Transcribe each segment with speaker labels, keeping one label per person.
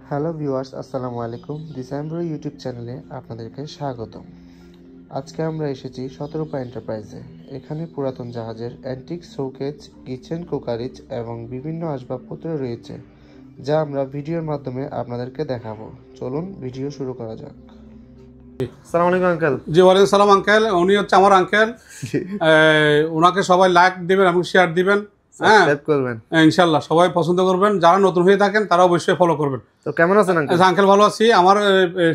Speaker 1: Hello viewers, আসসালামু আলাইকুম। December YouTube চ্যানেলে আপনাদেরকে স্বাগতম। আজকে আমরা এসেছি শতরূপা এন্টারপ্রাইজে। এখানে পুরাতন জাহাজের অ্যান্টিক শোকেজ, কিচেন কুকারিজ এবং বিভিন্ন আসবাবপত্র রয়েছে, যা আমরা ভিডিওর মাধ্যমে আপনাদেরকে দেখাবো। চলুন ভিডিও শুরু করা যাক। আসসালামু আলাইকুম আঙ্কেল।
Speaker 2: জি ওয়ালাইকুম সালাম আঙ্কেল। উনি হচ্ছে আমার আঙ্কেল। ওনাকে সবাই লাইক দিবেন এবং শেয়ার দিবেন,
Speaker 1: সাবস্ক্রাইব করবেন
Speaker 2: ইনশাআল্লাহ। সবাই পছন্দ করবেন, যারা নতুন হয়ে থাকেন তারা অবশ্যই ফলো করবেন।
Speaker 1: তো কেমন আছেন আঙ্কেল?
Speaker 2: আঙ্কেল ভালো আছি। আমার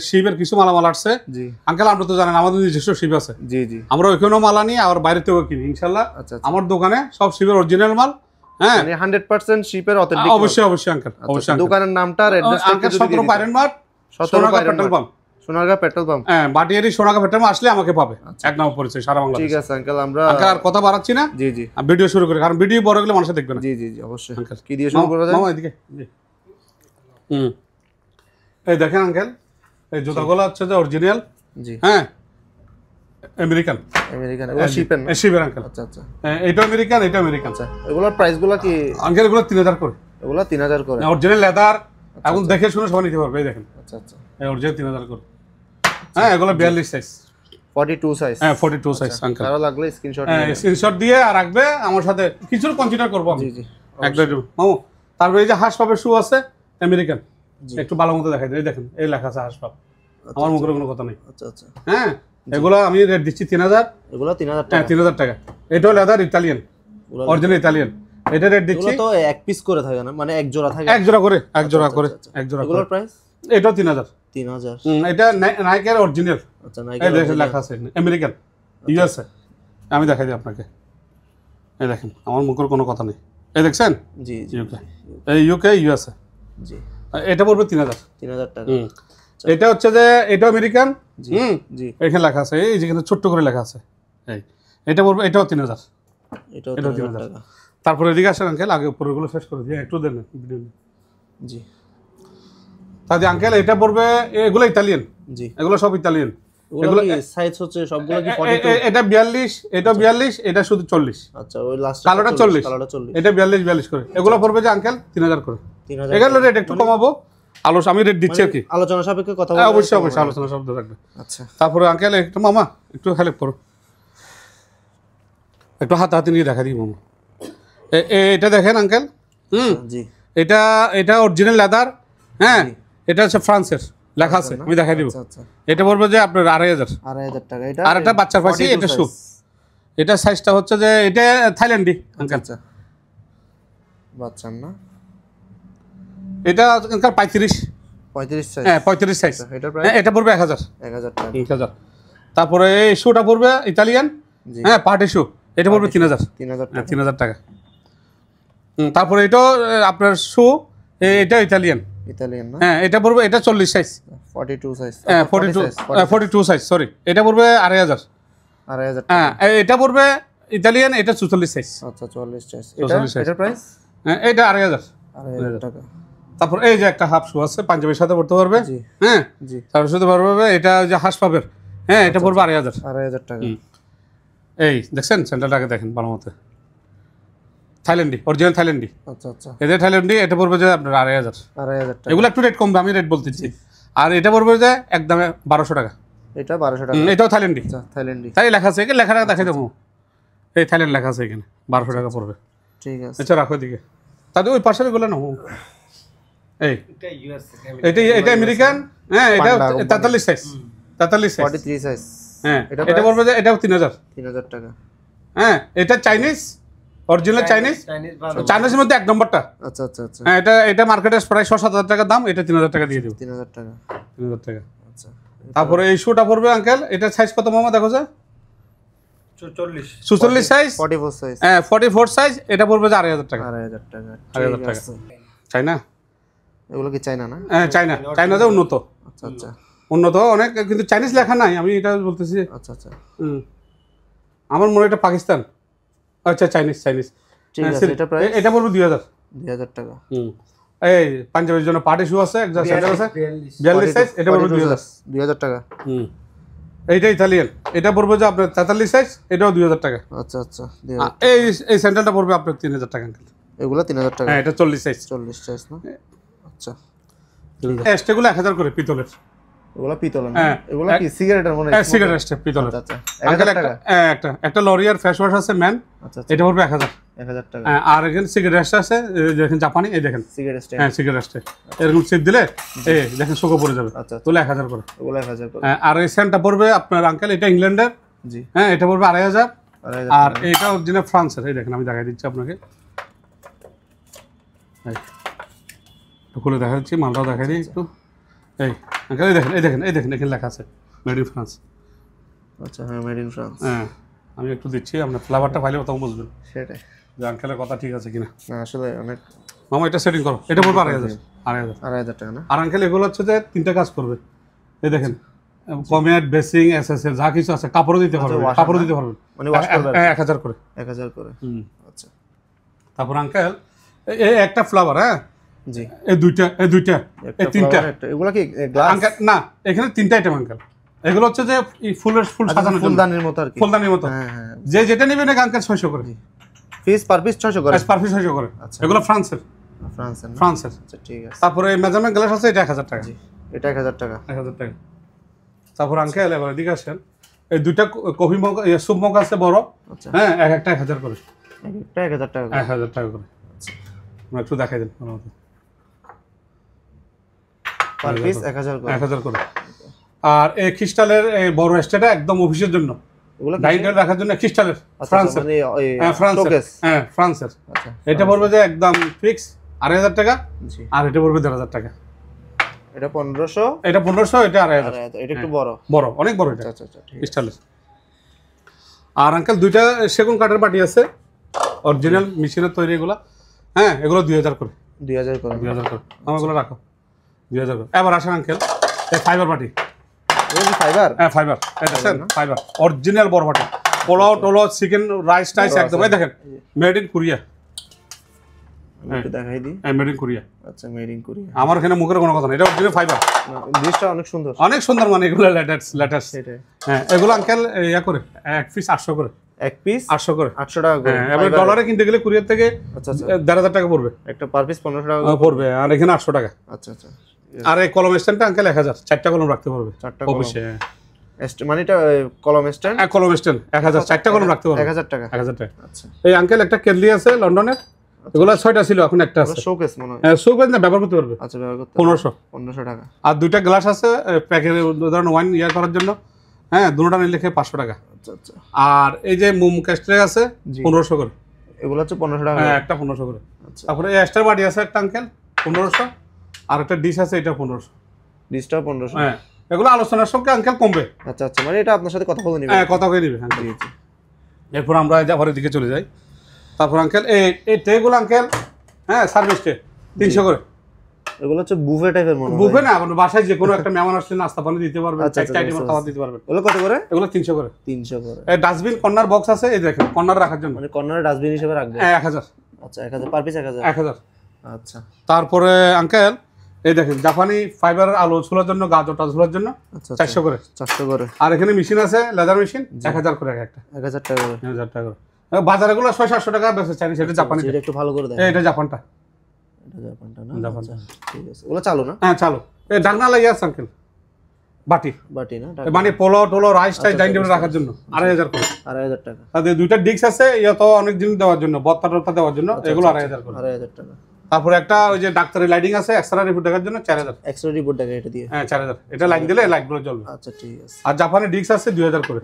Speaker 2: শিবের কিছু মালামাল আসছে।
Speaker 1: জি
Speaker 2: আঙ্কেল, আপনি তো জানেন আমাদের নিজস্ব শিব আছে।
Speaker 1: জি জি,
Speaker 2: আমরা ওইখানেও মাল আনি, আর বাইরে থেকেও কিনি ইনশাআল্লাহ।
Speaker 1: আচ্ছা,
Speaker 2: আমার দোকানে সব শিবের অরিজিনাল মাল। হ্যাঁ,
Speaker 1: মানে 100% শিপের অথেন্টিক।
Speaker 2: অবশ্যই অবশ্যই আঙ্কেল, অবশ্যই।
Speaker 1: দোকানের নামটা আর অ্যাড্রেসটা
Speaker 2: আঙ্কেল 17 পাইরেন মাঠ,
Speaker 1: 17
Speaker 2: petrol pump,
Speaker 1: Sonargaon petrol pump.
Speaker 2: হ্যাঁ, বাটিয়ারি সোনাগা পেট্রোল পাম্প আসলে আমাকে পাবে। এক নাম পরিচয় সারা বাংলাদেশ।
Speaker 1: ঠিক আছে আঙ্কেল, আমরা
Speaker 2: আর কথা বাড়াচ্ছি না।
Speaker 1: জি জি,
Speaker 2: ভিডিও শুরু করি, কারণ ভিডিও বড় গেলে মানুষ দেখবে না।
Speaker 1: জি জি জি, অবশ্যই।
Speaker 2: আঙ্কেল
Speaker 1: কি দিয়ে শুরু করা যায়?
Speaker 2: মামা এদিকে। এই দেখেন আঙ্কেল, এই জুতাগুলো হচ্ছে যে অরিজিনাল।
Speaker 1: জি,
Speaker 2: হ্যাঁ, আমেরিকান।
Speaker 1: আমেরিকান, এগুলো শিপের না?
Speaker 2: শিপের আঙ্কেল।
Speaker 1: আচ্ছা আচ্ছা,
Speaker 2: এটা আমেরিকান, এটা আমেরিকান।
Speaker 1: আচ্ছা, এগুলোর প্রাইসগুলো কি
Speaker 2: আঙ্কেল? এগুলো 3000 করে।
Speaker 1: এগুলো 3000 করে?
Speaker 2: অরিজিনাল লেদার, এখন দেখে শুনে সবাই নিতে পারবে। এই দেখেন,
Speaker 1: আচ্ছা আচ্ছা,
Speaker 2: এই অরিজিনাল 3000 করে। হ্যাঁ, এগুলো 42 সাইজ,
Speaker 1: 42 সাইজ।
Speaker 2: হ্যাঁ 42 সাইজ আঙ্কেল।
Speaker 1: কারো লাগলে স্ক্রিনশট
Speaker 2: হ্যাঁ, স্ক্রিনশট দিয়ে আর রাখবে আমার সাথে, কিছু কনসিডার করবো আমি।
Speaker 1: জি জি,
Speaker 2: একদম মামু। তারপরে এই যে হাঁস পাপের শু আছে আমেরিকান, একটু ভালো মতো দেখাই দেয়। এই দেখেন, এই লেখা আছে হাঁস পাপ। আমার মুখের কোনো কথা নেই।
Speaker 1: আচ্ছা আচ্ছা,
Speaker 2: হ্যাঁ, এগুলো আমি রেট দিচ্ছি 3000।
Speaker 1: এগুলো 3000
Speaker 2: হ্যাঁ,
Speaker 1: টাকা?
Speaker 2: 3000 টাকা। এটাও লেদার, ইতালিয়ান, অরিজিনাল ইতালিয়ান। এটা রেট দিচ্ছি।
Speaker 1: এগুলো তো এক পিস করে থাকে না, মানে এক জোড়া থাকে?
Speaker 2: এক জোড়া করে, এক জোড়া করে, এক জোড়া করে।
Speaker 1: এগুলোর প্রাইস?
Speaker 2: এটাও 3000।
Speaker 1: 3000?
Speaker 2: এটা নাইকের অরিজিনাল।
Speaker 1: আচ্ছা,
Speaker 2: এই
Speaker 1: নাইকের
Speaker 2: দেখেন লেখা আছে আমেরিকান, ইউএসএ। আমি দেখাই দিই আপনাকে। এই দেখেন, আমার মুখের কোনো কথা নেই। এই দেখছেন?
Speaker 1: জি জি,
Speaker 2: ইউকে, এই ইউকে ইউএসএ।
Speaker 1: জি,
Speaker 2: এটা পড়বে 3000।
Speaker 1: 3000 টাকা?
Speaker 2: এটা হচ্ছে যে এটা আমেরিকান।
Speaker 1: জি জি,
Speaker 2: এখানে লেখা আছে, এই যেখানে ছোট্ট করে লেখা আছে। এই এটা পড়বে, এটাও 3000।
Speaker 1: এটাও
Speaker 2: এটাও
Speaker 1: 3000
Speaker 2: 3000
Speaker 1: টাকা?
Speaker 2: তারপরে এদিকে আসেন আঙ্কেল, আগে উপরেগুলো শেষ করে দিয়ে একটু দেন ভিডিও।
Speaker 1: জি,
Speaker 2: তাহলে আঙ্কেল এটা পড়বে, এগুলো ইতালিয়ান।
Speaker 1: জি,
Speaker 2: এগুলো সব ইতালিয়ান।
Speaker 1: এগুলো কি সাইজ হচ্ছে সবগুলো কি 42?
Speaker 2: এটা 42, এটা 42, এটা শুধু 40।
Speaker 1: আচ্ছা, ওই লাস্ট
Speaker 2: কালোটা 40,
Speaker 1: কালোটা 40?
Speaker 2: এটা 42 করে। এগুলো পড়বে যে আঙ্কেল 3000 করে।
Speaker 1: 3000?
Speaker 2: এগুলো রেট একটু কমাবো, আমি রেট দিচ্ছি আর কি।
Speaker 1: আলোচনা সাপেক্ষে কথা
Speaker 2: হ্যাঁ,
Speaker 1: বলবো?
Speaker 2: অবশ্যই অবশ্যই আলোচনা শব্দ রাখবে।
Speaker 1: আচ্ছা,
Speaker 2: তারপরে আঙ্কেল একটু মামা একটু হেল্প করো, একটু হাতে নিয়ে দেখা দিই মামা। এটা দেখেন আঙ্কেল।
Speaker 1: জি,
Speaker 2: এটা এটা অরিজিনাল লেদার। হ্যাঁ, এটা হচ্ছে ফ্রান্সের, লেখা আছে, আমি দেখাই দিব।
Speaker 1: আচ্ছা আচ্ছা,
Speaker 2: এটা পড়বে যে আপনার 2500।
Speaker 1: 2500 টাকা? এটা
Speaker 2: আর একটা বাচ্চার পাশে, এটা শু। এটা সাইজটা হচ্ছে যে এটা থাইল্যান্ডি আঙ্কেল।
Speaker 1: আচ্ছা, বাচ্চার না?
Speaker 2: এটা আঙ্কেল 35।
Speaker 1: 35 সাইজ?
Speaker 2: হ্যাঁ, 35 সাইজ।
Speaker 1: এটার প্রাইস?
Speaker 2: এটা পড়বে 1000।
Speaker 1: 1000 টাকা?
Speaker 2: 1000। তারপরে এই শুটা পড়বে ইতালিয়ান।
Speaker 1: জি,
Speaker 2: হ্যাঁ, পার্টি শু। এটা পড়বে 3000।
Speaker 1: 3000
Speaker 2: হ্যাঁ,
Speaker 1: টাকা?
Speaker 2: 3000 টাকা। তারপরে এটাও আপনার শু, এটা ইতালিয়ান।
Speaker 1: ইতালিয়ান না?
Speaker 2: হ্যাঁ, এটা পড়বে, এটা 40 সাইজ।
Speaker 1: 42 সাইজ?
Speaker 2: হ্যাঁ, 42 সাইজ, সরি। এটা পড়বে 2500।
Speaker 1: 2500 টাকা?
Speaker 2: হ্যাঁ, এটা পড়বে ইতালিয়ান, এটা 44 সাইজ।
Speaker 1: আচ্ছা, 44 সাইজ।
Speaker 2: 44 সাইজ।
Speaker 1: এটার প্রাইস?
Speaker 2: হ্যাঁ, এটা 2500।
Speaker 1: 2500 টাকা?
Speaker 2: তারপর এই যে একটা হাফ শু আছে, পাঞ্জাবির সাথে পড়তে পারবে।
Speaker 1: জি
Speaker 2: হ্যাঁ,
Speaker 1: জি,
Speaker 2: তারপর সাথে পারবে, এটা যে হাঁস পাবের। হ্যাঁ, এটা পড়বে 2500।
Speaker 1: 2500 টাকা?
Speaker 2: এই দেখছেন স্যান্ডেলটাকে, দেখেন ভালো মতো, থাইল্যান্ডি, অরিজিনাল থাইল্যান্ডি।
Speaker 1: আচ্ছা আচ্ছা,
Speaker 2: এদের থাইল্যান্ডি। এটা পড়বে যে আপনার 2500।
Speaker 1: 2500 টাকা?
Speaker 2: এগুলো একটু রেট কমবে, আমি রেট বলতেছি। আর এটা পড়বে যে একদমে 1200 টাকা।
Speaker 1: এটা 1200 টাকা?
Speaker 2: এটাও থাইল্যান্ডি।
Speaker 1: আচ্ছা, থাইল্যান্ডি?
Speaker 2: তাই লেখা আছে, লেখাটা দেখাই দেবো। এই থাইল্যান্ড লেখা আছে এখানে, 1200 টাকা পড়বে।
Speaker 1: ঠিক আছে,
Speaker 2: আচ্ছা, রাখো দিকে। তাদের ওই পাশের গুলো না। এই এটা আমেরিকান। হ্যাঁ, এটা 43 সাইজ। 43 সাইজ।
Speaker 1: 43 সাইজ?
Speaker 2: হ্যাঁ, এটা পড়বে যে এটাও 3000।
Speaker 1: 3000 টাকা?
Speaker 2: হ্যাঁ, এটা চাইনিজ, অরিজিনাল চাইনিজ। চাইনিজের মধ্যে এক নম্বরটা।
Speaker 1: আচ্ছা আচ্ছা আচ্ছা,
Speaker 2: হ্যাঁ, এটা মার্কেটে প্রায় 6-7 হাজার টাকা দাম। এটা 3000 টাকা দিয়ে দিব।
Speaker 1: 3000 টাকা?
Speaker 2: 3000 টাকা।
Speaker 1: আচ্ছা,
Speaker 2: তারপরে এই শুটা পড়বে আঙ্কেল, এটা সাইজ কত মামা দেখো যে? 44 সাইজ।
Speaker 1: 44 সাইজ?
Speaker 2: হ্যাঁ, 44 সাইজ। এটা পড়বে যে 2500 টাকা।
Speaker 1: 2500 টাকা?
Speaker 2: 2500
Speaker 1: ঠিক
Speaker 2: টাকা।
Speaker 1: আছে।
Speaker 2: চাইনা?
Speaker 1: এগুলো কি চাইনা না?
Speaker 2: হ্যাঁ, চাইনাতে উন্নত।
Speaker 1: আচ্ছা আচ্ছা,
Speaker 2: উন্নত অনেক, কিন্তু চাইনিজ লেখা নাই, আমি এটা বলতেছি।
Speaker 1: আচ্ছা আচ্ছা,
Speaker 2: আমার মনে হয় এটা পাকিস্তান। আচ্ছা, চাইনিজ।
Speaker 1: ঠিক আছে। এটা প্রাইস?
Speaker 2: এটা পড়বে 2000।
Speaker 1: 2000 টাকা?
Speaker 2: এই পাঞ্জাবের জন্য পার্টি শু আছে, একটা স্যান্ডেল আছে 42 সাইজ। এটা পড়বে 2000।
Speaker 1: 2000 টাকা?
Speaker 2: এইটা ইতালিয়ান। এটা পড়বে যে আপনার 43 সাইজ। এটাও 2000 টাকা।
Speaker 1: আচ্ছা আচ্ছা,
Speaker 2: এই স্যান্ডেলটা পড়বে আপনার 3000 টাকা আঙ্কেল।
Speaker 1: এগুলো 3000 টাকা?
Speaker 2: হ্যাঁ, এটা 40 সাইজ।
Speaker 1: 40 সাইজ না? আচ্ছা,
Speaker 2: এস্টেগুলো 1000 করে পিতলের।
Speaker 1: ওগুলা পিতল না, এগুলা কি সিগারেটের মনে হয়?
Speaker 2: সিগারেট এস্টে পিতলের।
Speaker 1: আচ্ছা
Speaker 2: 1000 টাকা। একটা লরিয়ার ফেস ওয়াশ আছে ম্যান, এটা পড়বে 1000 টাকা। আর এখানে সিগারেট এস্টে আছে, দেখেন জাপানি, এই দেখেন সিগারেট এস্টে। সিগারেট এস্টে এরকম চিপ দিলে এই দেখেন শোকো পড়ে যাবে। তাহলে 1000 করে। ওগুলা 1000 করে। আর এই সেন্টটা পড়বে আপনার আঙ্কেল, এটা ইংল্যান্ডের। জি হ্যাঁ, এটা পড়বে 2500। আর এটা অরিজিনাল ফ্রান্সের। এই দেখেন আমি দেখাই দিচ্ছি আপনাকে, খুলে দেখা দিচ্ছি, মালটাও দেখাই দিই একটু। এই আঙ্কেল এই দেখেন এখানে লেখা আছে মেড ইন ফ্রান্স।
Speaker 1: আচ্ছা হ্যাঁ, মেড ইন ফ্রান্স।
Speaker 2: হ্যাঁ আমি একটু দিচ্ছি, আপনার ফ্লেভারটা পাইলে তখন বুঝবেন সেটাই যে আঙ্কেলের কথা ঠিক আছে কিনা।
Speaker 1: আসলে অনেক
Speaker 2: মামা এটা সেটিং করো, এটা পড়বে 2500 টাকা না। আর আঙ্কেল এগুলো হচ্ছে যে 3টা কাজ করবে। এই দেখেন কমেট, বেসিং, এসএসএল যা কিছু আছে, কাপড়ও দিতে পারবেন, মানে ওয়াশ করবে 1000 করে। 1000 করে। আচ্ছা। তারপর আঙ্কেল এই একটা ফ্লাওয়ার, হ্যাঁ জি, এই দুইটা এই 3টা,
Speaker 1: এগুলা কি গ্লাস?
Speaker 2: আঙ্কেল না, এখানে 3টা আইটেম আঙ্কেল। এগুলো হচ্ছে যে ফুল সাজানোর জন্য,
Speaker 1: ফুলদানির মতো আর কি,
Speaker 2: ফুলদানির মতো। হ্যাঁ যে যেটা নেবেন না আঙ্কেল 600 করে
Speaker 1: পিস, পার পিস 600 করে।
Speaker 2: পার পিস 600 করে। এগুলো ফ্রান্সের। আচ্ছা ঠিক আছে। তারপরে এই মেজারমেন্ট গ্লাস আছে, এটা 1000 টাকা। জি এটা 1000 টাকা। তারপর আঙ্কেল এবার এদিকে আসেন, এই দুইটা কফি মগ, স্যুপ মগ আছে বড়, হ্যাঁ একটা 1000 করে। একটা 1000 টাকা। 1000 টাকা করে। আচ্ছা আমরা একটু দেখাই দেন ভালো মতো।
Speaker 1: পার পিস 1000 করে।
Speaker 2: 1000 করে। আর এই ক্রিস্টালের এই বড় স্টেটা একদম অফিসের জন্য, এগুলো ডাইনিং রাখার জন্য ক্রিস্টালের, ফ্রান্সের। হ্যাঁ ফ্রান্সের। আচ্ছা এটা পড়বে যে একদম ফিক্স 2500 টাকা। আর এটা পড়বে 1500 টাকা। এটা 1500, এটা 1500, এটা 2500। এটা একটু বড় অনেক বড় এটা। আচ্ছা ক্রিস্টালের। আর আঙ্কেল দুইটা সেগুন কাঠের বাটি আছে, অরিজিনাল মেশিনের তৈরি এগুলা। হ্যাঁ এগুলো 2000 করে। 2000 করে। আমাগুলো রাখো 2000 করে। এবার আসেন আঙ্কেল এই ফাইবার বাটি। ফাইবার? হ্যাঁ ফাইবার। এটা ফাইবার অরিজিনাল বড় বাটি, পোলাও টোলাও, চিকেন, রাইস টাইস একদম। এই দেখেন মেড ইন কোরিয়া। একটু দেখাই দিই। হ্যাঁ মেড ইন কোরিয়া। আচ্ছা মেড ইন কোরিয়া। আমার এখানে মুখের কোনো কথা না, এটা অরিজিনাল ফাইবার। জিনিসটা অনেক সুন্দর, অনেক সুন্দর, মানে এগুলো লেটেস্ট। হ্যাঁ এগুলো আঙ্কেল ইয়া করে এক পিস 800 করে। এক পিস 800 করে। 800 টাকা করে। হ্যাঁ এবার ডলারে কিনতে গেলে কুরিয়ার থেকে 1500 টাকা পড়বে। একটা পার পিস 1500 টাকা পড়বে, আর এখানে 800 টাকা। আচ্ছা। আর এই কলম স্ট্যান্ডটা আঙ্কেল 1000, 4টা কলম রাখতে পারবে। 4টা অফিসে মানে এটা কলম স্ট্যান্ড। কলম স্ট্যান্ড 1000, 4টা কলম রাখতে পারবে। 1000 টাকা। 1000 টাকা। আচ্ছা এই আঙ্কেল একটা কেটলি আছে লন্ডনের, এগুলো 6টা ছিল, এখন একটা আছে। শোকেস মনে হয়। হ্যাঁ শোকেস না, ব্যবহার করতে পারবে। আচ্ছা ব্যবহার করতে 1500 টাকা। আর দুইটা গ্লাস আছে প্যাকের, ধরুন ওয়াইন ইয়া করার জন্য। হ্যাঁ দুটোটা নিলে 500 টাকা। আচ্ছা। আর এই যে মোম ক্যাস্ট্রে আছে 1500 করে। এগুলো হচ্ছে 1500 টাকা। হ্যাঁ একটা 1500 করে। আচ্ছা তারপরে এই এক্সট্রা বাটি আছে একটা আঙ্কেল 1500। আর একটা ডিশ আছে, এটা 1500। ডিশটা 1500। হ্যাঁ এগুলো আলোচনার সঙ্গে আঙ্কেল কমবে। আচ্ছা মানে এটা আপনার সাথে কথা বলে নিবে। হ্যাঁ কথা বলে নিবে আঙ্কেল। এরপর আমরা জাফরের দিকে চলে যাই। তারপর আঙ্কেল এই ট্রেগুলো আঙ্কেল, হ্যাঁ সার্ভিস ট্রে 300 করে। এগুলো হচ্ছে বুফে টাইপের মনে হয়। বুফে না, আপনার বাসায় যে কোনো একটা মেহমান আসলে নাস্তা পানি দিতে পারবেন, একটা আইটেমের খাবার দিতে পারবেন। এগুলো কত করে? এগুলো 300 করে। 300 করে। এই ডাস্টবিন কর্নার বক্স আছে, এই দেখেন কর্নার রাখার জন্য, মানে কর্নারে ডাস্টবিন হিসেবে রাখবেন। 1000। আচ্ছা 1000 পার পিস। 1000। আচ্ছা তারপরে আঙ্কেল এই দেখেন জাপানি ফাইবারের আলো ঝোলার জন্য, গাজরটা ঝোলার জন্য 400 করে। 400 করে। আর এখানে মেশিন আছে, লেদার মেশিন 1000 করে একটা। 1000 টাকা করে। 1000 টাকা করে। বাজারে গুলো 600-700 টাকা বেচে চাইনি, সেটা জাপানি। এটা একটু ভালো করে দেন। এটা জাপানটা। এটা জাপানটা না? জাপানটা। ঠিক আছে। ওগুলো চালু না? হ্যাঁ চালু। এই ঢাকনা লাগিয়ে আছে আঙ্কেল, বাটি না, মানে পোলাও টোলাও রাইস টাইস ডাইনিং টেবিলে রাখার জন্য 2500 করে। 2500 টাকা। আর দুইটা ডিস্ক আছে, ইয়া তো অনেক জিনিস দেওয়ার জন্য, বত্তা টত্তা দেওয়ার জন্য, এগুলো 2500 করে। 2500 টাকা। তারপরে একটা ওই যে ডাক্তারি লাইটিং আছে, এক্সট্রা রিপোর্ট দেখার জন্য 4000। এক্সট্রা রিপোর্ট দেখা এটা দিয়ে? হ্যাঁ 4000। এটা লাইট দিলে লাইটগুলো জ্বলবে। আচ্ছা ঠিক আছে। আর জাপানি ডিস্ক আছে 2000 করে।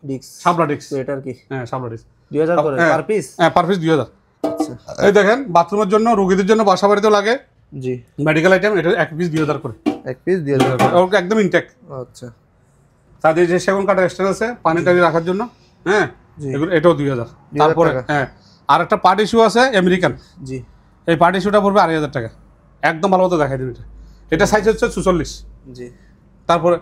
Speaker 2: ডিস্ক সাবলা ডিস্ক, এটার কি? হ্যাঁ সাবলা ডিস্ক 2000 করে পার পিস। হ্যাঁ পার পিস 2000। আচ্ছা এই দেখেন বাথরুমের জন্য, রোগীদের জন্য, বাসা বাড়িতে লাগে। জি মেডিকেল আইটেম, এটা এক পিস 2000 করে। এক পিস 2000 করে, ওকে একদম ইনটেক। আচ্ছা তাদের যে সেগুন কাঠের স্ট্যান্ড আছে পানি টানি রাখার জন্য, হ্যাঁ এগুলো এটাও 2000। তারপরে হ্যাঁ আর একটা পার্ট ইস্যু আছে আমেরিকান। জি এই পার্ট ইস্যুটা পড়বে 2500 টাকা। একদম ভালো মতো দেখাই দিন। এটা সাইজ হচ্ছে 46। জি তারপরে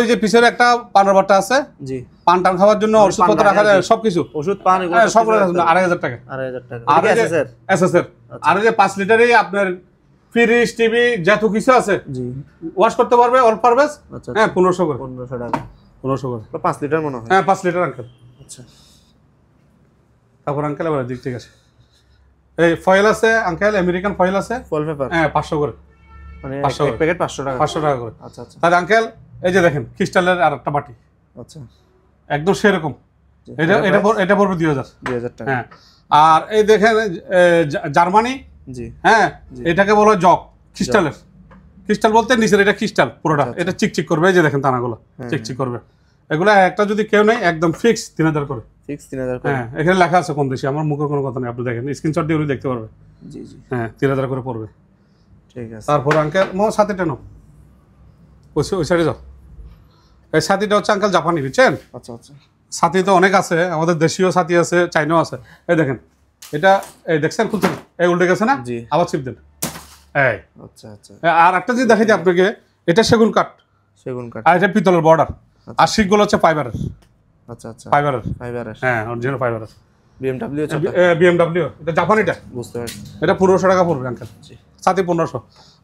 Speaker 2: ওই যে পিছের একটা পানের বাট্টা আছে। জি পান টান খাওয়ার জন্য, ওষুধপত্র রাখা যায়, সবকিছু ওষুধ পান এগুলো সব 2500 টাকা। 2500 টাকা। আর এসএসআর আর এই যে 5 লিটারই আপনার ফ্রিজ টিভি যত কিছু আছে, জি ওয়াশ করতে পারবে অল পারপাস। হ্যাঁ 1500 করে। 1500 টাকা। 1500 করে 5 লিটার মনে হয়। হ্যাঁ 5 লিটার আঙ্কেল। আচ্ছা তারপর আঙ্কেল আবার ঠিক আছে। এই ফয়েল আছে আঙ্কেল, আমেরিকান ফয়েল আছে, ফয়েল পেপার। হ্যাঁ 500 করে।
Speaker 1: মানে এক প্যাকেট 500 টাকা
Speaker 2: 500 টাকা করে।
Speaker 1: আচ্ছা আচ্ছা।
Speaker 2: তাহলে আঙ্কেল এই যে দেখেন ক্রিস্টালের আরেকটা বাটি,
Speaker 1: আচ্ছা
Speaker 2: একদম সেরকম, এটা পড়বে 2000 টাকা। হ্যাঁ, আর এই দেখেন জার্মানি,
Speaker 1: জি
Speaker 2: হ্যাঁ, এটাকে বলা হয় জগ, ক্রিস্টালের। ক্রিস্টাল বলতে নিচের এটা ক্রিস্টাল পুরোটা, এটা চিকচিক করবে, এই যে দেখেন দানাগুলো চিকচিক করবে। এগুলো একটা যদি কেউ নেই একদম ফিক্স 3000 করে।
Speaker 1: ফিক্স 3000 করে।
Speaker 2: হ্যাঁ, এখানে লেখা আছে কোন দেশে, আমার মুখের কোনো কথা নেই, আপনি দেখেন স্ক্রিনশট দিয়ে উনি দেখতে পারবে।
Speaker 1: জি জি।
Speaker 2: হ্যাঁ, 3000 করে পড়বে।
Speaker 1: ঠিক আছে।
Speaker 2: তারপর আঙ্কেল সাথীটা নাও, ওই সাইডে যাও। এই সাথীটা হচ্ছে আঙ্কেল জাপানি, বুঝছেন?
Speaker 1: আচ্ছা আচ্ছা।
Speaker 2: সাথী তো অনেক আছে, আমাদের দেশীয় সাথী আছে, চাইনাও আছে। এই দেখেন এটা, এই দেখছেন খুলছেন, এই উল্টে গেছে না, আবার চিপ দেন। এই
Speaker 1: আচ্ছা আচ্ছা।
Speaker 2: আর একটা জিনিস দেখাই দিই আপনাকে, এটা সেগুন কাঠ, আর এটা পিতলের বর্ডার, আর শিকগুলো হচ্ছে ফাইবারের।
Speaker 1: আচ্ছা আচ্ছা,
Speaker 2: ফাইবারের।
Speaker 1: হ্যাঁ,
Speaker 2: অরিজিনাল ফাইবারের।
Speaker 1: বিএমডব্লিউ
Speaker 2: এটা জাপানিটা,
Speaker 1: বুঝতে পারছি।
Speaker 2: এটা 1500 টাকা পড়বে আঙ্কেল, সাথে 1500।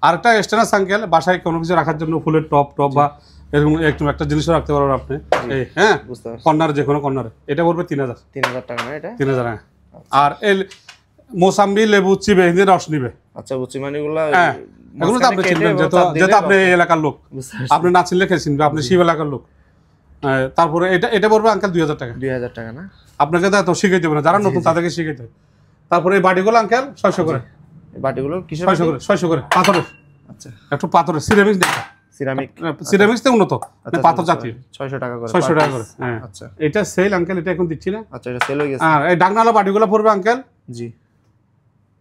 Speaker 2: আর একটা স্টেনাস আঙ্কেল, বাসায় কোনো কিছু রাখার জন্য ফুলের টপ বা এরকম একটু একটা জিনিসও রাখতে পারবেন আপনি। এই হ্যাঁ, কর্নার, যে কোনো কর্নারে, এটা পড়বে 3000
Speaker 1: টাকা না? এটা
Speaker 2: 3000। হ্যাঁ, আর এই মোসাম্বি লেবু চিবে এদের রস নিবে।
Speaker 1: আচ্ছা, বুচিমানিগুলো,
Speaker 2: হ্যাঁ, এগুলো তো আপনি চিনবেন, যেহেতু আপনি এই এলাকার লোক, আপনি না চিনলে কে চিনবে, আপনি শিব এলাকার লোক। তারপরে এটা পড়বে আঙ্কেল 2000 টাকা। 2000 টাকা না? আপনাকে তো শিখাই দেবে না, যারা নতুন তাদেরকে শিখাইতে হবে। তারপরে এই বাটিগুলো আঙ্কেল 600 করে।
Speaker 1: এই বাটিগুলো কিসের?
Speaker 2: 600 করে পাথরের। আচ্ছা, একটু পাথরের, সিরামিক্স দেখা, সিরামিক্স তে উন্নত, পাথর জাতীয়। 600 টাকা করে। 600 টাকা করে। হ্যাঁ, আচ্ছা, এটা সেল আঙ্কেল, এটা এখন দিচ্ছি না। আচ্ছা, এটা সেল হয়ে গেছে। আর এই ডাকনালা বাটিগুলো পড়বে আঙ্কেল, জি,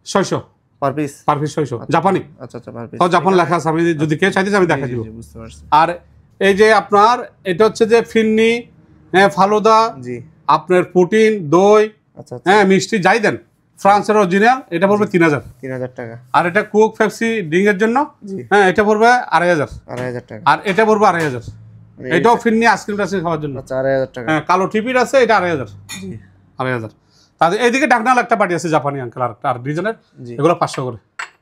Speaker 2: 600 পার পিস। 600 জাপানি। আচ্ছা আচ্ছা, পার পিস। তো জাপান লেখা আছে, আমি যদি কেউ চাইতে আমি দেখাই দিব। বুঝতে পারছি। আর এই যে আপনার এটা হচ্ছে যে ফিন্নি, হ্যাঁ, ফালুদা, জি, আপনার পুটিন, দই, আচ্ছা, হ্যাঁ, মিষ্টি যাই দেন, ফ্রান্সের অরিজিনাল, এটা পড়বে 3000 টাকা। আর এটা কোক পেপসি ড্রিঙ্ক এর জন্য, হ্যাঁ, এটা পড়বে 2500 টাকা। আর এটা পড়বে 2500। এটাও ফিন্নি আইসক্রিম টাইসক্রিম খাওয়ার জন্য। আচ্ছা, 2500 টাকা। হ্যাঁ, কালো টিপির আছে, এটা 2500। জি, 2500। তাহলে এইদিকে ডাকনাল একটা পার্টি আছে জাপানি আঙ্কেল, আর ডিজাইনের, এগুলো 500 করে।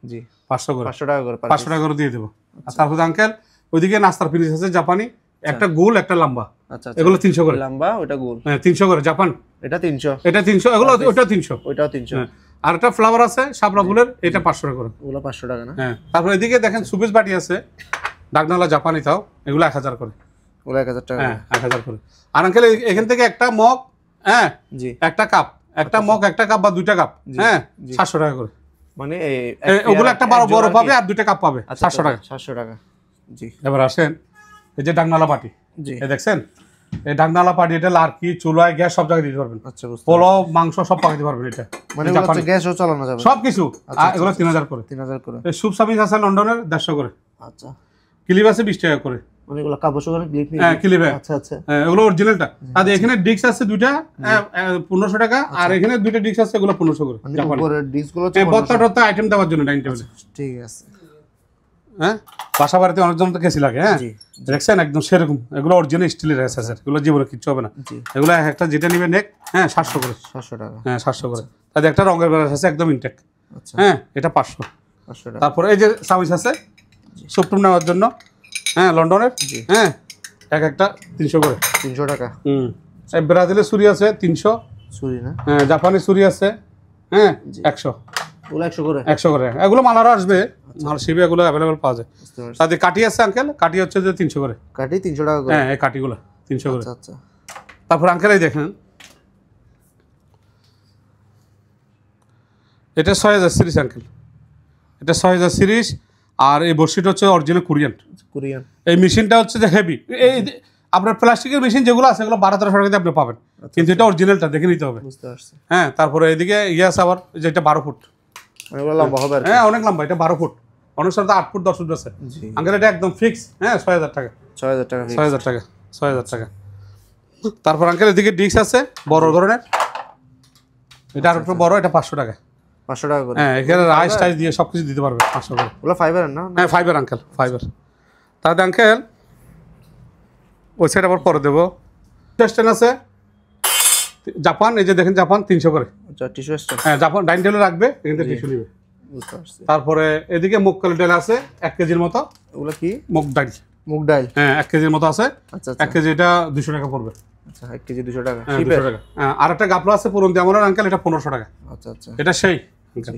Speaker 2: জি, 500 করে। 500 টাকা করে, 500 টাকা করে দিয়ে দেবো। আর তারপর আঙ্কেল ওইদিকে নাস্তার ফিনিশ আছে জাপানি, একটা গোল একটা লম্বা। আচ্ছা, এগুলো 300 করে। লম্বা ওটা গোল, হ্যাঁ, 300 করে জাপান। এটা 300, এটা 300, এগুলো ওটা 300, ওটাও 300। আর একটা ফ্লাওয়ার আছে শাপলা ফুলের, এটা 500 টাকা করে। ওগুলো 500 টাকা না? হ্যাঁ। তারপর এদিকে দেখেন সুবিস বাটি আছে ডাকনালা জাপানি, তাও এগুলো 1000 করে। ওগুলো 1000 টাকা। হ্যাঁ, 1000 করে। আর আঙ্কেল এখান থেকে একটা মগ, হ্যাঁ, জি, একটা কাপ, একটা মগ, একটা কাপ বা দুইটা কাপ, হ্যাঁ, 700 টাকা করে। মানে ওগুলো একটা বড় পাবে আর দুইটা কাপ পাবে, 700 টাকা। 700 টাকা। জি। এবার আসেন এই যে ডাকনালা পাটি, জি, এই দেখছেন এই ডাকনালা পাটি, এটা লার্কি, চুলায়, গ্যাস সব জায়গায় দিতে পারবেন। আচ্ছা, পোলাও, মাংস সব পাকাতে পারবেন। এটা মানে গ্যাসও চালানো যাবে, সবকিছু। এগুলো 3000 করে। 3000 করে। এই সুপ সামিজ আছে লন্ডনের 150 করে। আচ্ছা, ক্লিপ আছে 20 টাকা করে। মানে এগুলো কাপড় করে ক্লিপ নেই? হ্যাঁ, ক্লিপ। আচ্ছা আচ্ছা, এগুলো অরিজিনালটা। আর এখানে ডিস্ক আছে দুইটা, 1500 টাকা। আর এখানে দুইটা ডিস্ক আছে, এগুলো 1500 করে। উপরের ডিস্কগুলো বত্তা আইটেম দেওয়ার জন্য ডাইনিং টেবিলে। ঠিক আছে। হ্যাঁ, বাসা বাড়িতে অনেকজন তো কেসি লাগে। হ্যাঁ, দেখছেন একদম সেরকম, এগুলো অরিজিনাল স্টিলের আছে, স্যার, এগুলো জীবনে কিচ্ছু হবে না। এগুলো একটা যেটা নিবে নেক, হ্যাঁ, 700 করে। 700 টাকা। হ্যাঁ, 700 করে। তাদের একটা রঙের ব্রাশ আছে একদম ইনটেক। আচ্ছা, হ্যাঁ, এটা 500 টাকা। তারপরে এই যে সামিস আছে সুপটুম নেওয়ার জন্য, হ্যাঁ, লন্ডনের, হ্যাঁ, একটা 300 করে। 300 টাকা। এই ব্রাজিলের ছুরি আছে 300 ছুরি না? হ্যাঁ, জাপানি ছুরি আছে, হ্যাঁ, 100। ওগুলো 100 করে। 100 করে। এগুলো মাল আরো আসবে, মাল শিবে এগুলো অ্যাভেলেবল পাওয়া যায়। তাদের কাটি আছে আঙ্কেল, কাটি হচ্ছে যে 300 করে। কাটি 300 টাকা করে। হ্যাঁ, এই কাটিগুলো 300 করে। আচ্ছা আচ্ছা। তারপর আঙ্কেল এই দেখেন এটা 6000 সিরিজ আঙ্কেল, এটা 6000 সিরিজ। আর এই বর্ষিটা হচ্ছে অরিজিনাল কোরিয়ান। এই মেশিনটা হচ্ছে যে হেভি, এই আপনার প্লাস্টিকের মেশিন যেগুলো আছে এগুলো 1200-1300 টাকাতে আপনি পাবেন, কিন্তু এটা অরিজিনালটা দেখে নিতে হবে। বুঝতে পারছি। হ্যাঁ, তারপরে এদিকে আছে আবার, যেটা 12 ফুট লম্বা হবে। হ্যাঁ, অনেক লম্বা, এটা 12 ফুট, অনেক সাথে 8 ফুট 10 ফুট আছে আঙ্কেল। এটা একদম ফিক্স, হ্যাঁ, 6000 টাকা। 6000 টাকা। 6000 টাকা। 6000 টাকা। তারপর আঙ্কেল এদিকে ডিস্ক আছে বড় ধরনের, এটা আর একটু বড়, এটা 500 টাকা। 500 টাকা করে। হ্যাঁ, এখানে রাইস টাইস দিয়ে সবকিছু দিতে পারবে 500 করে। ওগুলো ফাইবার না? হ্যাঁ, ফাইবার আঙ্কেল, ফাইবার। তাহলে আঙ্কেল ওই সাইড আবার পরে দেবো। স্ট্যান্ড আছে জাপান, এই যে দেখেন জাপান 300 করে। আচ্ছা, টিস্যু স্ট্যান্ড। হ্যাঁ, জাপান ডাইনিং টেবিলে রাখবে, এখান থেকে টিস্যু নিবে। বুঝতে পারছি। তারপরে এদিকে মুগ ডাল আছে 1 কেজির মতো। ওগুলো কি? মুগ ডাল। মুগ ডাল, হ্যাঁ, 1 কেজির মতো আছে। আচ্ছা, 1 কেজি, এটা 200 টাকা পড়বে। আচ্ছা, 1 কেজি 200 টাকা। 200 টাকা। হ্যাঁ, আর একটা গাপলা আছে পুরন দিয়ে আমার আঙ্কেল, এটা 1500 টাকা। আচ্ছা আচ্ছা, এটা সেই আঙ্কেল।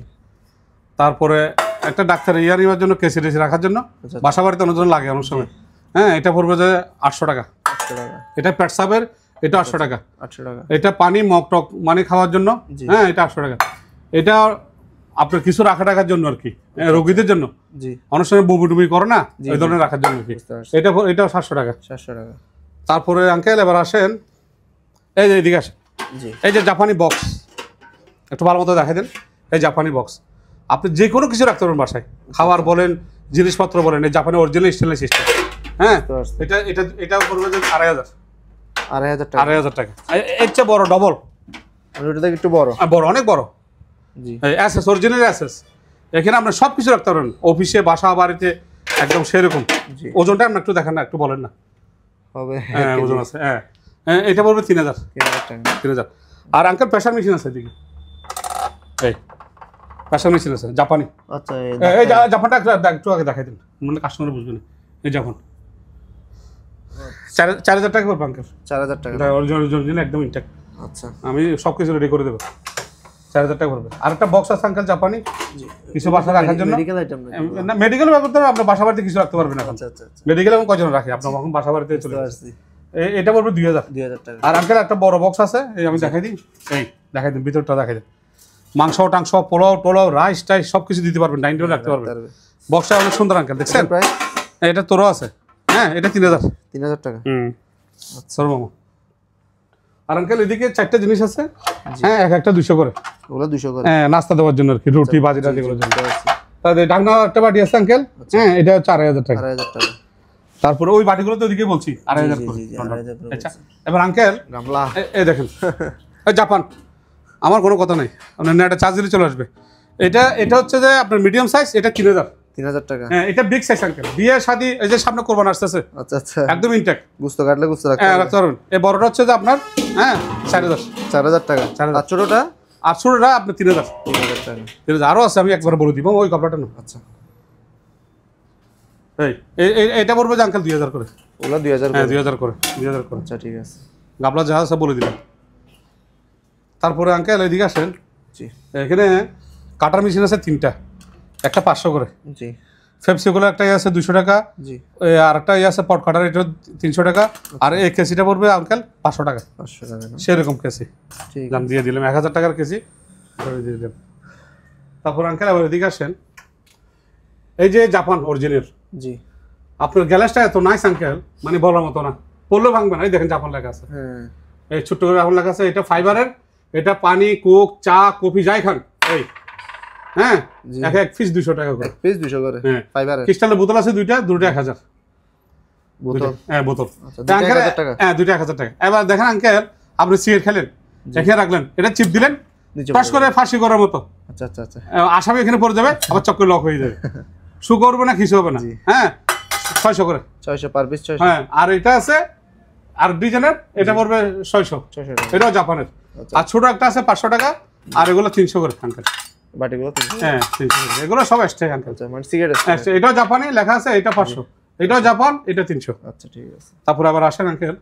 Speaker 2: তারপরে একটা ডাক্তার ইয়া নেওয়ার জন্য কেসি টেসি রাখার জন্য বাসা বাড়িতে অনেক লাগে অনেক সময়। হ্যাঁ, এটা পড়বে যে 800 টাকা। এটা পেটসাবের, এটা 800 টাকা। এটা পানি মগ টক মানে খাওয়ার জন্য, হ্যাঁ এটা 800 টাকা। এটা আপনার কিছু রাখার জন্য আর কি, রোগীদের জন্য অনেক সময় বুবু টুবি করে না, এই ধরনের রাখার জন্য আর কি। এটাও 700 টাকা। তারপরে আঙ্কেল এবার আসেন, এই যে এদিকে আসেন, এই যে জাপানি বক্স, একটু ভালো মতো দেখাই দেন। এই জাপানি বক্স আপনি যে কোনো কিছু রাখতে পারবেন বাসায়, খাবার বলেন, জিনিসপত্র বলেন, এই জাপানি অরিজিনাল স্টেনলেস সিস্টেম। হ্যাঁ, এটা করবে যে 2500 টাকা। এর চেয়ে বড় ডবল,
Speaker 1: ওটা থেকে একটু বড়,
Speaker 2: অনেক বড়। অ্যাসেস, অরিজিনাল অ্যাসেস। এখানে আপনি সব কিছু রাখতে পারবেন, অফিসে, বাসা বাড়িতে, একদম সেরকম। ওজনটা আপনি একটু দেখেন না, একটু বলেন না। হবে, হ্যাঁ ওজন আছে। হ্যাঁ, এটা বলবে 3000 টাকা। আর আঙ্কেল প্রেসার মেশিন আছে এদিকে, এই প্রেসার মেশিন আছে জাপানি। আচ্ছা, এই জাপানটা একটু আগে দেখাই দিন, মানে কাস্টমার বুঝবে না। এই জাপান 4000 টাকা পড়বে আঙ্কেল। 4000 টাকা, অরিজিনাল একদম ইনট্যাক্ট। আচ্ছা, আমি সব কিছু রেডি করে দেবো। 4000 টাকা পড়বে। আর একটা বক্স আছে আঙ্কেল জাপানি, কিছু বাসা রাখার জন্য। না, মেডিকেল ব্যাপার তো আপনার বাসা বাড়িতে কিছু রাখতে পারবেন না। আচ্ছা, মেডিকেল আমি কজন রাখি, আপনার এখন বাসা বাড়িতে চলে আসছি। এটা পড়বে 2000 টাকা। আর আঙ্কেল একটা বড় বক্স আছে, এই আমি দেখাই দিই, এই দেখাই দিন, ভিতরটা দেখাই দিন। মাংস টাংস, পোলাও টোলাও, রাইস টাইস সব কিছু দিতে পারবেন, ডাইনিং টেবিল রাখতে পারবেন। বক্সটা অনেক সুন্দর আঙ্কেল, দেখছেন? এটা তোরও আছে। হ্যাঁ, এটা 3000 টাকা। আচ্ছা মামা। আর আঙ্কেল এদিকে 4টা জিনিস আছে, হ্যাঁ এক একটা 200 করে। ওগুলো 200 করে, হ্যাঁ নাস্তা দেওয়ার জন্য আর কি, রুটি বাজিটা যেগুলো জন্য। তাহলে ঢাকনা একটা বাটি আছে আঙ্কেল, হ্যাঁ এটা 4000 টাকা। তারপরে ওই বাটিগুলো তো ওদিকে বলছি 2500 করে। আচ্ছা, এবার আঙ্কেল গামলা, এই দেখেন জাপান, আমার কোনো কথা নাই, আপনার নেটে চার্জ দিলে চলে আসবে। এটা হচ্ছে যে আপনার মিডিয়াম সাইজ, এটা 3000 টাকা। হ্যাঁ, এটা বিগ সাইজ আঙ্কেল, বিয়ে শাদী, এই যে সামনে কোরবান আসতেছে। আচ্ছা আচ্ছা, একদম ইনট্যাক্ট, গুস্ত কাটলে গুস্ত রাখতে পারবেন। এই বড়টা হচ্ছে যে আপনার, হ্যাঁ 4000 টাকা। আর ছোটটা আপনি 3000 টাকা। 3000 আরো আছে, আমি একবার বলে দিব, ওই কপড়াটা না। আচ্ছা, এটা পড়বে যে আঙ্কেল 2000 করে। ওগুলো 2000 করে, 2000 করে। আচ্ছা ঠিক আছে, গাবলা জাহাজ সব বলে দিলাম। তারপরে আঙ্কেল এদিকে আসেন, এখানে কাটার মেশিন আছে 3টা, একটা 500 করে। জি, ফেপসিগুলো একটা আছে 200 টাকা। জি, আর একটা আছে পট কাটার, এটা 300 টাকা। আর এই কেসিটা পড়বে আঙ্কেল 500 টাকা। 500 টাকা সেরকম কেসি, দাম দিয়ে দিলাম 1000 টাকার কেসি দিয়ে দিলাম। তারপর আঙ্কেল আবার এদিকে আসেন, এই যে জাপান অরিজিনাল। জি, আপনার গ্যালাসটা এত নাইস আঙ্কেল, মানে বলার মতো না, পড়লেও ভাঙবে না। এই দেখেন জাপান লেখা আছে, এই ছোট্ট করে জাপান লেখা আছে। এটা ফাইবারের, এটা পানি, কোক, চা, কফি যাই খান, এই হ্যাঁ এক পিস 200 টাকা করে। পিস 200 করে। হ্যাঁ, ফাইবারের ক্রিস্টালের বোতল আছে দুইটা 1000 বোতল। হ্যাঁ বোতল, আচ্ছা 1000 টাকা। হ্যাঁ, দুইটা 1000 টাকা। এবার দেখেন আঙ্কেল, আপনি সিগারেট খেলেন, এখানে রাখলেন, এটা চিপ দিলেন, পাস করে ফাঁসি করার মতো। আচ্ছা আচ্ছা আচ্ছা, আসামি এখানে পড়ে যাবে, আবার চক্কর লক হয়ে যাবে, শু করবে না, কিছু হবে না। হ্যাঁ, 600 করে, 600 পার পিস 600। হ্যাঁ, আর এটা আছে আর ডিজাইনের, এটা পড়বে 600 টাকা, এটাও জাপানের। আর ছোট একটা আছে 500 টাকা, আর এগুলো 300 করে আঙ্কেল। বাটিগুলো 300? হ্যাঁ 300 করে, এগুলো সব এক্সট্রা আঙ্কেল। মানে সিগারেট এটাও জাপানি লেখা আছে, এটা 500, এটাও জাপান, এটা 300। আচ্ছা ঠিক আছে। তারপর আবার আসেন আঙ্কেল,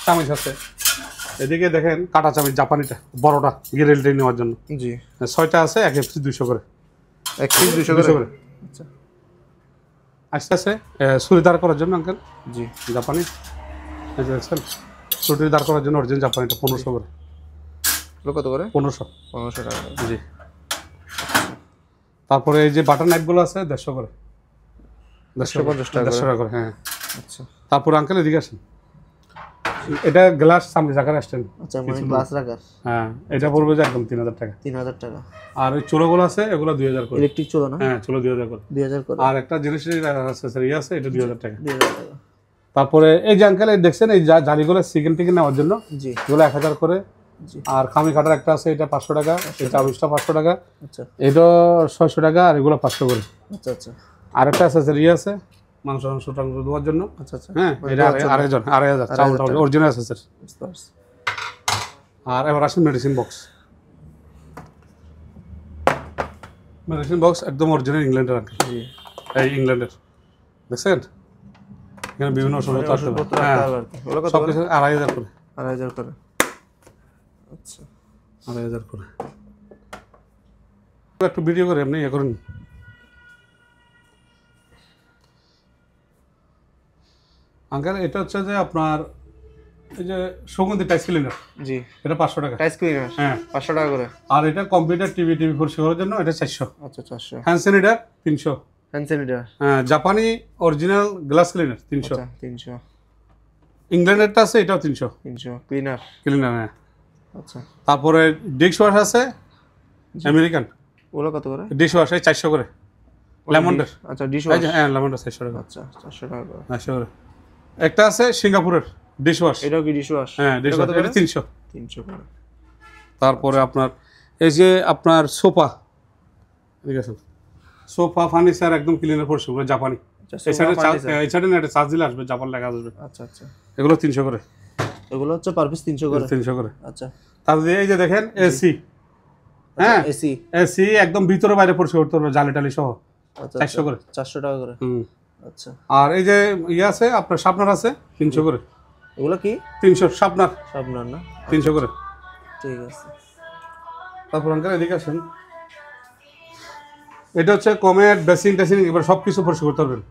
Speaker 2: চামিচ আছে এদিকে দেখেন, কাটা চামিচ জাপানিটা বড়টা, গ্রিল টেল নেওয়ার জন্য। জি, 6টা আছে, এক পিস 200 করে। এক পিস 200 করে। আচ্ছা, আস্তে আস্তে ছুরি দাঁড় করার জন্য আঙ্কেল। জি, জাপানি, এই যে দেখছেন ছুরি দাঁড় করার জন্য অরিজিনাল জাপানিটা 1500 করে। কত করে? 1500 টাকা। জি, তারপরে এই যে বাটার নাইফগুলো আছে 150 করে, 150 টাকা করে। হ্যাঁ আচ্ছা। তারপরে আঙ্কেল এদিকে আসেন, এটা গ্লাস সামনে রাখার স্ট্যান্ড। আচ্ছা, মানে গ্লাস রাখার। হ্যাঁ, এটা পড়বে যে একদম 3000 টাকা। 3000 টাকা। আর ওই চুলোগুলো আছে, এগুলো 2000 করে। ইলেকট্রিক চুলো না? হ্যাঁ, চুলো 2000 করে। 2000 করে। আর একটা জিনিসের অ্যাকসেসরি আছে, এটা 2000 টাকা। 2000 টাকা। তারপরে এই যে আঙ্কেল এই দেখছেন, এই জালিগুলো চিকেন টিকেন নেওয়ার জন্য, জি, এগুলো 1000 করে। জি, আর খামি কাটার একটা আছে, এটা 500 টাকা। এই চাবিজটা 500 টাকা। আচ্ছা, এটা 600 টাকা। আর এগুলো 500 করে। আচ্ছা আচ্ছা। আর একটা অ্যাকসেসরি আছে মাংস টাংস দেওয়ার জন্য। আচ্ছা আচ্ছা। হ্যাঁ, এটা 2500 চাউল অরিজিনাল অ্যাকসেসরি। আর এবার আসুন মেডিসিন বক্স। মেডিসিন বক্স একদম অরিজিনাল ইংল্যান্ডের আঙ্কেল। জি, এই ইংল্যান্ডের দেখছেন, এখানে বিভিন্ন ওষুধ আছে। হ্যাঁ, সব কিছু 2500 করে। 2500 করে। আচ্ছা, 2500 করে। একটু ভিডিও করে এমনি ইয়ে করুন, আঙ্কেল এটা হচ্ছে যে আপনার এই যে সুগন্ধি টাইস ক্লিনার,
Speaker 1: জি
Speaker 2: এটা 500 টাকা
Speaker 1: টাইস ক্লিনার,
Speaker 2: হ্যাঁ
Speaker 1: 500 টাকা করে।
Speaker 2: আর এটা কম্পিউটার টিভি পরিষ্কার করার জন্য এটা 400।
Speaker 1: আচ্ছা 400।
Speaker 2: Hand sanitiser 300।
Speaker 1: হ্যান্ড স্যানিটাইজার
Speaker 2: হ্যাঁ জাপানি অরিজিনাল গ্লাস ক্লিনার 300।
Speaker 1: আচ্ছা 300।
Speaker 2: ইংল্যান্ডেরটা আছে এটাও 300
Speaker 1: ক্লিনার।
Speaker 2: হ্যাঁ।
Speaker 1: আচ্ছা
Speaker 2: তারপরে ডিশ ওয়াশ আছে আমেরিকান,
Speaker 1: ওগুলো কত করে?
Speaker 2: ডিশ ওয়াশ 400 করে লেমন্ডের।
Speaker 1: আচ্ছা ডিশ ওয়াশ,
Speaker 2: হ্যাঁ লেমন্ডের 400 টাকা।
Speaker 1: আচ্ছা 400 টাকা করে।
Speaker 2: 400 করে। একটা আছে সিঙ্গাপুরের ডিশ ওয়াশ,
Speaker 1: এটাও কি ডিশ ওয়াশ?
Speaker 2: হ্যাঁ ডিশ ওয়াশ এটা 300
Speaker 1: করে।
Speaker 2: তারপরে আপনার এই যে আপনার সোফা, ঠিক আছে সোফা ফার্নিচার একদম ক্লিনার পরিষ্কার জাপানি। এই সাইডে না এটা চার্জ দিলে আসবে, জাপান লেখা আসবে।
Speaker 1: আচ্ছা আচ্ছা
Speaker 2: এগুলো 300 করে।
Speaker 1: এগুলো হচ্ছে পার পিস 300 করে।
Speaker 2: 300 করে।
Speaker 1: আচ্ছা
Speaker 2: তারপরে এই যে দেখেন এসি, হ্যাঁ এসি একদম ভিতরে বাইরে পরিষ্কার করতে হবে জালি টালি সহ।
Speaker 1: আচ্ছা
Speaker 2: 400 করে।
Speaker 1: 400 টাকা করে। আচ্ছা
Speaker 2: আর এই যে ইয়ে আছে আপনার শার্পনার আছে 300 করে।
Speaker 1: এগুলো কি?
Speaker 2: 300 শার্পনার
Speaker 1: না
Speaker 2: 300 করে।
Speaker 1: ঠিক আছে।
Speaker 2: তারপর আঙ্কেল এদিকে আসেন, এটা হচ্ছে কমেট বেসিন টেসিন এবার সব কিছু পরিষ্কার করতে পারবেন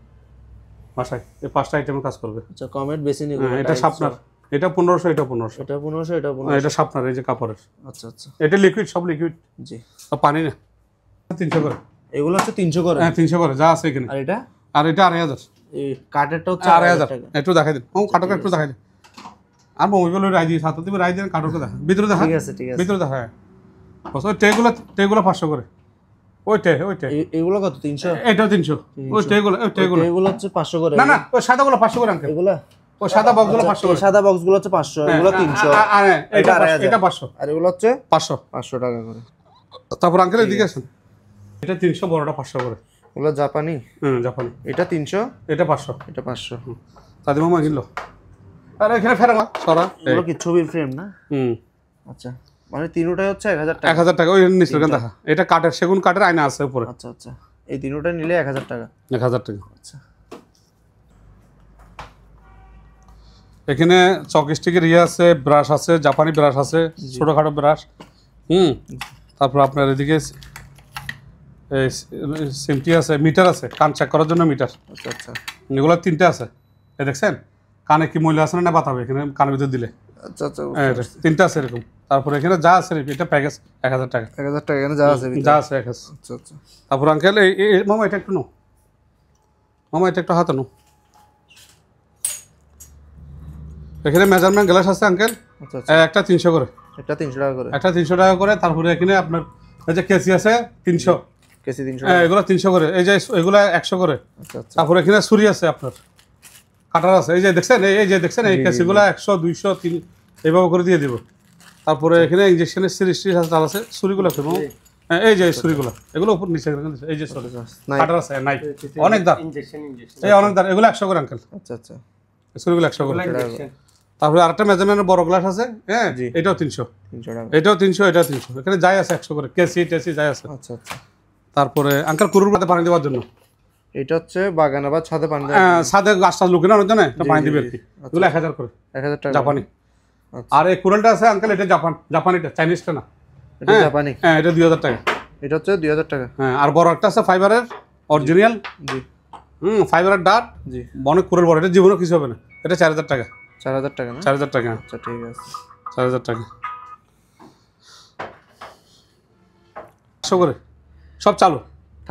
Speaker 2: বাসায়, এই 5টা আইটেমের কাজ করবে।
Speaker 1: আচ্ছা কমেট বেসিন এগুলো,
Speaker 2: এটা শার্পনার, এটা 1500, এটা 1500,
Speaker 1: এটা 1500, এটা 1500,
Speaker 2: এটা শার্পনার এই যে কাপড়ের।
Speaker 1: আচ্ছা আচ্ছা
Speaker 2: এটা লিকুইড, সব লিকুইড,
Speaker 1: জি
Speaker 2: আর পানি না। 300 করে।
Speaker 1: এগুলো হচ্ছে 300 করে।
Speaker 2: হ্যাঁ 300 করে যা আছে এখানে।
Speaker 1: আর এটা?
Speaker 2: আর এটা 2500।
Speaker 1: এই কাটেরটা হচ্ছে
Speaker 2: 2500 একটু দেখাই দিন। কাটক একটু দেখাই দিন। আর মোবাইল রাই দিয়ে সাথে তুমি রাই দেন, কাটকে দেখা ভিতরে দেখা।
Speaker 1: ঠিক আছে ঠিক আছে
Speaker 2: ভিতরে দেখা। হ্যাঁ ওই টেগুলো 500 করে। ওইটা
Speaker 1: এগুলো কত? 300।
Speaker 2: এটাও 300। ওই টেগুলো
Speaker 1: এগুলো হচ্ছে 500 করে।
Speaker 2: না ওই সাদাগুলো 500 করে আঙ্কেল।
Speaker 1: এগুলো
Speaker 2: ওই সাদা বক্সগুলো 500 করে।
Speaker 1: সাদা বক্সগুলো হচ্ছে 500, এগুলো 300।
Speaker 2: আর এটা 500।
Speaker 1: আর এগুলো হচ্ছে
Speaker 2: 500
Speaker 1: টাকা করে।
Speaker 2: তারপর আঙ্কেল এদিকে আসেন, এটা 300, বড়টা 500 করে।
Speaker 1: ওগুলো জাপানি?
Speaker 2: জাপানি।
Speaker 1: এটা 300,
Speaker 2: এটা 500।
Speaker 1: এটা 500।
Speaker 2: তাদের মামা কিনলো। আর এখানে ফেরানো সরা
Speaker 1: এগুলো কি ছবির ফ্রেম না? আচ্ছা মানে তিনটাই হচ্ছে 1000 টাকা।
Speaker 2: 1000 টাকা। ওই নিচে দেখা, এটা কাঠের, সেগুন কাঠের আয়না আছে উপরে।
Speaker 1: আচ্ছা আচ্ছা এই তিনটা নিলে 1000 টাকা।
Speaker 2: 1000 টাকা।
Speaker 1: আচ্ছা
Speaker 2: এখানে চকস্টিকের ইয়ে আছে, ব্রাশ আছে, জাপানি ব্রাশ আছে, ছোটখাটো ব্রাশ। তারপর আপনার এদিকে সিমটি আছে, মিটার আছে, কান চেক করার জন্য মিটার।
Speaker 1: আচ্ছা আচ্ছা
Speaker 2: এগুলো 3টে আছে। এই দেখছেন কানে কি ময়লা আছে না বাতাবে এখানে কানের ভিতরে দিলে।
Speaker 1: আচ্ছা আচ্ছা
Speaker 2: 3টে আছে এরকম। তারপর এখানে যা আছে এটা প্যাকেজ 1000 টাকা।
Speaker 1: 1000 টাকা এখানে যা আছে
Speaker 2: যা আছে প্যাকেজ।
Speaker 1: আচ্ছা আচ্ছা
Speaker 2: তারপর আঙ্কেল এই মামা এটা একটু নো, মামা এটা একটু হাতে নো। এখানে মেজারমেন্ট গ্লাস আছে আঙ্কেল।
Speaker 1: আচ্ছা আচ্ছা
Speaker 2: একটা 300 করে।
Speaker 1: এটা 300 টাকা করে।
Speaker 2: একটা 300 টাকা করে। তারপরে এখানে আপনার এই যে কেসি আছে 300,
Speaker 1: কেসি 300।
Speaker 2: এগুলো 300 করে। এই যে এগুলো 100 করে।
Speaker 1: আচ্ছা আচ্ছা
Speaker 2: তারপরে এখানে ছুরি আছে আপনার, কাটার আছে, এই যে দেখছেন, এই যে দেখছেন এই কেসিগুলো 100, 200, 300 এইভাবে করে দিয়ে দিব। তারপরে এখানে ইনজেকশনের সিরিজ আছে, ছুরিগুলো আছে এই যে ছুরিগুলো, এগুলো উপর নিচে এই যে ছুরি কাটার আছে, নাই অনেক দাম, এই অনেক দাম। এগুলো 100 করে আঙ্কেল।
Speaker 1: আচ্ছা আচ্ছা
Speaker 2: ছুরিগুলো 100 করে। তারপরে আরেকটা মেজারমেন্টের বড় গ্লাস আছে, হ্যাঁ এটাও 300 টাকা। এটাও 300, এটাও 300। এখানে যাই আছে 100 করে, কেসি টেসি যাই আছে।
Speaker 1: আচ্ছা আচ্ছা
Speaker 2: তারপরে আঙ্কেল কুরুর পাতে পানি দেওয়ার জন্য,
Speaker 1: এটা হচ্ছে বাগানে বা ছাদে পানি
Speaker 2: ছাদে গাছটা লুকে না ওর জন্য পানি দিবে আর কি। এগুলো 1000 করে,
Speaker 1: 1000 টাকা
Speaker 2: জাপানি। আর এই কুরালটা আছে আঙ্কেল, এটা জাপানিটা, চাইনিজটা না।
Speaker 1: এটা জাপানি।
Speaker 2: হ্যাঁ এটা 2000 টাকা।
Speaker 1: এটা হচ্ছে 2000 টাকা।
Speaker 2: হ্যাঁ আর বড় একটা আছে ফাইবারের অরিজিনাল,
Speaker 1: জি
Speaker 2: ফাইবারের ডাট,
Speaker 1: জি
Speaker 2: অনেক কুরাল বড়, এটা জীবনে কিছু হবে না। এটা 4000 টাকা।
Speaker 1: 4000 টাকা না?
Speaker 2: 4000 টাকা।
Speaker 1: আচ্ছা ঠিক আছে
Speaker 2: 4000 টাকা। 100 করে সব চালু।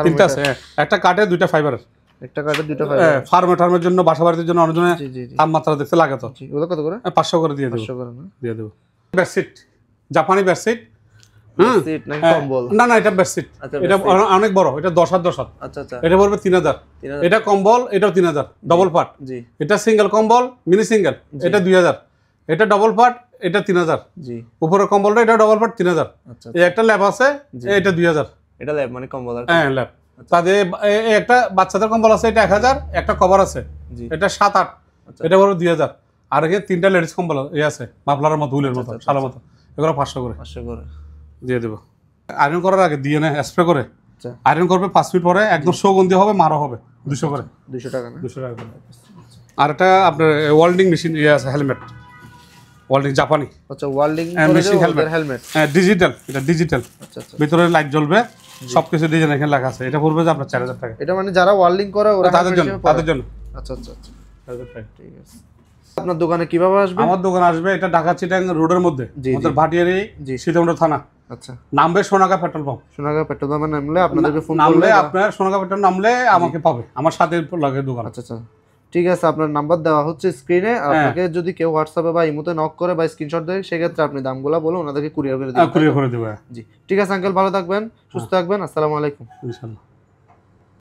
Speaker 2: 3টা আছে, একটা কাঠে 2টা ফাইবারের।
Speaker 1: একটা কাঠে 2টা ফাইবার।
Speaker 2: ফার্মের জন্য, বাসা বাড়ির জন্য, অনেকজনে তাপমাত্রা দেখতে লাগে তো।
Speaker 1: ওগুলো কত করে?
Speaker 2: 500 করে দিয়ে দেবো।
Speaker 1: 500 করে না?
Speaker 2: দিয়ে দেবো। বেডশিট, জাপানি বেডশিট।
Speaker 1: বেডশিট নাকি কম্বল?
Speaker 2: না এটা বেডশিট। এটা অনেক বড়, এটা 10,000।
Speaker 1: আচ্ছা আচ্ছা
Speaker 2: এটা পড়বে 3000। এটা কম্বল, এটাও 3000 ডবল পার্ট।
Speaker 1: জি
Speaker 2: এটা সিঙ্গেল কম্বল, মিনি সিঙ্গেল, এটা 2000। এটা ডবল পার্ট, এটা 3000।
Speaker 1: জি
Speaker 2: উপরের কম্বলটা এটা ডবল পার্ট 3000।
Speaker 1: আচ্ছা
Speaker 2: এই একটা ল্যাব আছে, এটা 2000।
Speaker 1: এটা ল্যাব মানে কম্বল আর?
Speaker 2: হ্যাঁ ল্যাব। তাদের একটা বাচ্চাদের কম্বল আছে, এটা 1000। একটা কভার আছে, এটা 7-8, এটা পড়বে 2000। আর এখানে 3টা লেডিস কম্বল আছে, মাফলারের মতো, উলের মতো, শালের মতো, এগুলো 500 করে।
Speaker 1: 500 করে
Speaker 2: দিয়ে দেবো। আয়রন করার আগে দিয়ে না স্প্রে করে আয়রন করবে, 5 মিনিট পরে একদম সুগন্ধি হবে, মারো হবে। 200 করে।
Speaker 1: 200 টাকা না?
Speaker 2: 200 টাকা করে। আর একটা আপনার ওয়েল্ডিং মেশিন আছে, হেলমেট ওয়েল্ডিং জাপানি।
Speaker 1: আচ্ছা ওয়েল্ডিং
Speaker 2: মেশিন হেলমেট, হ্যাঁ ডিজিটাল, এটা ডিজিটাল।
Speaker 1: আচ্ছা আচ্ছা
Speaker 2: ভিতরে লাইট জ্বলবে, সবকিছু ডিজাইন এখানে লেখা আছে। এটা পড়বে যে আপনার 4000 টাকা।
Speaker 1: এটা মানে যারা ওয়েল্ডিং করে ওরা
Speaker 2: তাদের জন্য।
Speaker 1: আচ্ছা আচ্ছা আচ্ছা ঠিক আছে। আপনার দোকানে কিভাবে আসবে?
Speaker 2: আমার দোকানে আসবে, এটা ঢাকা চিটাগাং রোডের মধ্যে, আমাদের ভাটিয়ারি সীতাকুণ্ড থানা।
Speaker 1: আচ্ছা,
Speaker 2: নামবে সোনাগা পেট্রোল পাম্প।
Speaker 1: সোনাগা পেট্রোল পাম্পে নামলে আপনাদেরকে ফোন করলে,
Speaker 2: নামলে আপনার সোনাগা পেট্রোল নামলে আমাকে পাবে, আমার সাথে লাগে দোকান।
Speaker 1: আচ্ছা আচ্ছা, ঠিক আছে। আপনার নাম্বার দেওয়া হচ্ছে স্ক্রিনে, আপনাকে যদি কেউ হোয়াটসঅ্যাপে বা ইমোতে নক করে বা স্ক্রিনশট দেয়, সেক্ষেত্রে আপনি দামগুলো বলে ওনাদেরকে কুরিয়ার করে দিবেন।
Speaker 2: কুরিয়ার করে দেবে।
Speaker 1: জি, ঠিক আছে আঙ্কেল, ভালো থাকবেন, সুস্থ থাকবেন। আসসালামু আলাইকুম।
Speaker 2: ইনশাআল্লাহ।